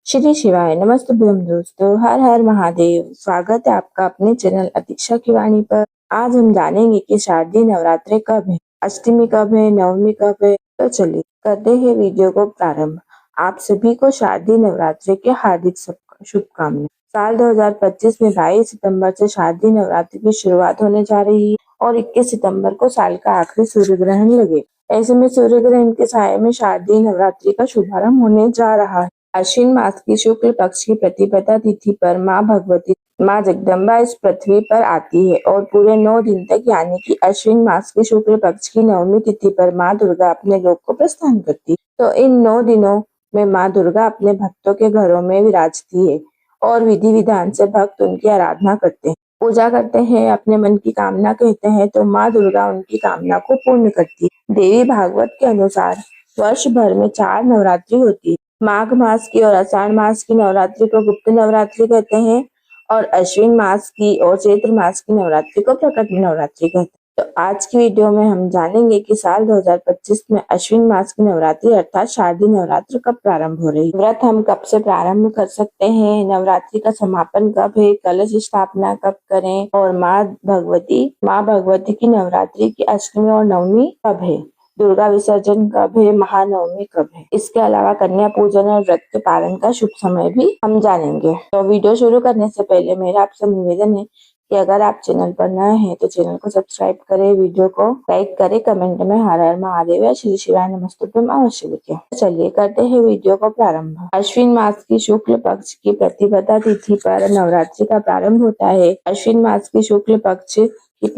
श्री शिवाय नमस्तुभ्यम दोस्तों, हर हर महादेव। स्वागत है आपका अपने चैनल अतीक्षा की वाणी पर। आज हम जानेंगे कि शारदीय नवरात्रि कब है, अष्टमी कब है, नवमी कब है। तो चलिए करते हैं वीडियो को प्रारंभ। आप सभी को शारदीय नवरात्रि के हार्दिक शुभकामनाएं। साल 2025 में 22 सितंबर से शारदीय नवरात्रि की शुरुआत होने जा रही है और 21 सितंबर को साल का आखिरी सूर्य ग्रहण लगे। ऐसे में सूर्य ग्रहण के साये में शारदीय नवरात्रि का शुभारंभ होने जा रहा है। आश्विन मास की शुक्ल पक्ष की प्रतिपदा तिथि पर माँ भगवती माँ जगदम्बा इस पृथ्वी पर आती है और पूरे 9 दिन तक यानी कि अश्विन मास की शुक्ल पक्ष की नवमी तिथि पर माँ दुर्गा अपने लोक को प्रस्थान करती है। तो इन 9 दिनों में माँ दुर्गा अपने भक्तों के घरों में विराजती है और विधि विधान से भक्त उनकी आराधना करते हैं, पूजा करते हैं, अपने मन की कामना कहते हैं तो माँ दुर्गा उनकी कामना को पूर्ण करती है। देवी भागवत के अनुसार वर्ष भर में 4 नवरात्रि होती है। माघ मास की और आषाढ़ मास की नवरात्रि को गुप्त नवरात्रि कहते हैं और अश्विन मास की और चैत्र मास की नवरात्रि को प्रकट नवरात्रि कहते हैं। तो आज की वीडियो में हम जानेंगे कि साल 2025 में अश्विन मास की नवरात्रि अर्थात शारदीय नवरात्र कब प्रारंभ हो रही है, व्रत हम कब से प्रारंभ कर सकते हैं, नवरात्रि का समापन कब है, कलश स्थापना कब करें और माँ भगवती की नवरात्रि की अष्टमी और नवमी कब है, दुर्गा विसर्जन कब है, महानवमी कब है। इसके अलावा कन्या पूजन और व्रत के पालन का शुभ समय भी हम जानेंगे। तो वीडियो शुरू करने से पहले मेरा आपसे निवेदन है कि अगर आप चैनल पर नए हैं तो चैनल को सब्सक्राइब करें, वीडियो को लाइक करें, कमेंट में हर हर महादेव या श्री शिवाय नमस्तुभ्यम अवश्य लिखें। चलिए करते हैं वीडियो को प्रारंभ। अश्विन मास की शुक्ल पक्ष की प्रतिपदा तिथि पर नवरात्रि का प्रारंभ होता है। अश्विन मास की शुक्ल पक्ष की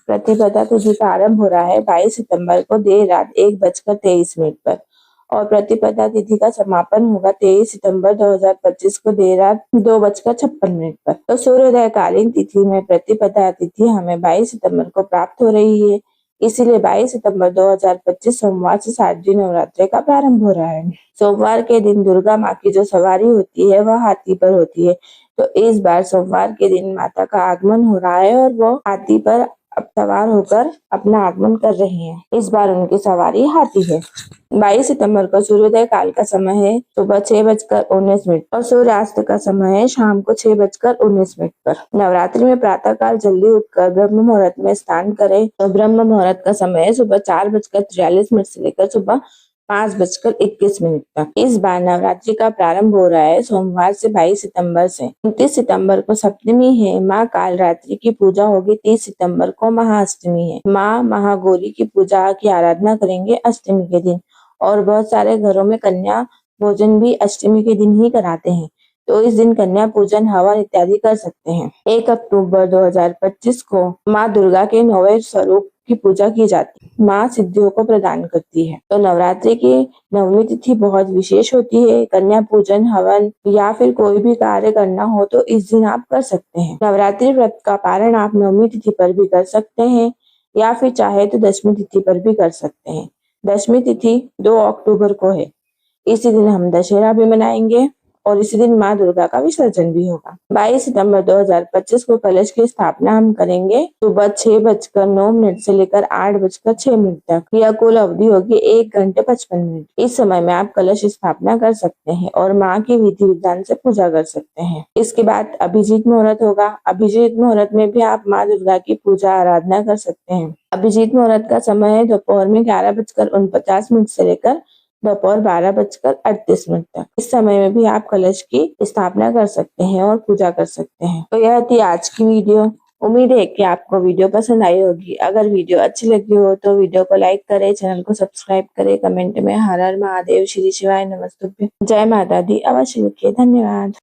प्रतिपदा तिथि का आरंभ हो रहा है 22 सितंबर को देर रात 1:23 पर और प्रतिपदा तिथि का समापन होगा 23 सितंबर 2025 को देर रात 2:56 पर। तो सूर्योदय कालीन तिथि में प्रतिपदा तिथि हमें 22 सितंबर को प्राप्त हो रही है, इसीलिए 22 सितंबर 2025 सोमवार से शारदीय नवरात्रि का प्रारंभ हो रहा है। सोमवार के दिन दुर्गा माँ की जो सवारी होती है वह हाथी पर होती है। तो इस बार सोमवार के दिन माता का आगमन हो रहा है और वो हाथी पर अब सवार होकर अपना आगमन कर रही हैं। इस बार उनकी सवारी हाथी है। 22 सितंबर को सूर्योदय काल का समय है सुबह 6:19 और सूर्यास्त का समय है शाम को 6:19 पर। नवरात्रि में प्रातः काल जल्दी उठकर ब्रह्म मुहूर्त में स्नान करें। तो ब्रह्म मुहूर्त का समय है सुबह 4:43 से लेकर सुबह 5:21 तक। इस बार नवरात्रि का प्रारंभ हो रहा है सोमवार से 22 सितंबर से। 29 सितंबर को सप्तमी है। माँ कालरात्रि की पूजा होगी। 30 सितंबर को महाअष्टमी है। माँ महागौरी की पूजा की आराधना करेंगे अष्टमी के दिन और बहुत सारे घरों में कन्या भोजन भी अष्टमी के दिन ही कराते हैं, तो इस दिन कन्या पूजन हवन इत्यादि कर सकते हैं। 1 अक्टूबर 2025 को माँ दुर्गा के 9वें स्वरूप की पूजा की जाती है। माँ सिद्धियों को प्रदान करती है। तो नवरात्रि की नवमी तिथि बहुत विशेष होती है। कन्या पूजन हवन या फिर कोई भी कार्य करना हो तो इस दिन आप कर सकते हैं। नवरात्रि व्रत का पारण आप नवमी तिथि पर भी कर सकते हैं या फिर चाहे तो दशमी तिथि पर भी कर सकते हैं। दशमी तिथि 2 अक्टूबर को है। इसी दिन हम दशहरा भी मनाएंगे और इसी दिन माँ दुर्गा का विसर्जन भी होगा। 22 सितंबर 2025 को कलश की स्थापना हम करेंगे सुबह 6:09 से लेकर 8:06 तक। यह कुल अवधि होगी 1 घंटे 55 मिनट। इस समय में आप कलश स्थापना कर सकते हैं और माँ की विधि विधान से पूजा कर सकते हैं। इसके बाद अभिजीत मुहूर्त होगा। अभिजीत मुहूर्त में भी आप माँ दुर्गा की पूजा आराधना कर सकते हैं। अभिजीत मुहूर्त का समय है दोपहर में 11:49 से लेकर दोपहर 12:38 तक। इस समय में भी आप कलश की स्थापना कर सकते हैं और पूजा कर सकते हैं। तो यह थी आज की वीडियो। उम्मीद है कि आपको वीडियो पसंद आई होगी। अगर वीडियो अच्छी लगी हो तो वीडियो को लाइक करें, चैनल को सब्सक्राइब करें, कमेंट में हर हर महादेव, श्री शिवाय नमस्तुभ्यं, जय माता दी अवश्य लिखिए। धन्यवाद।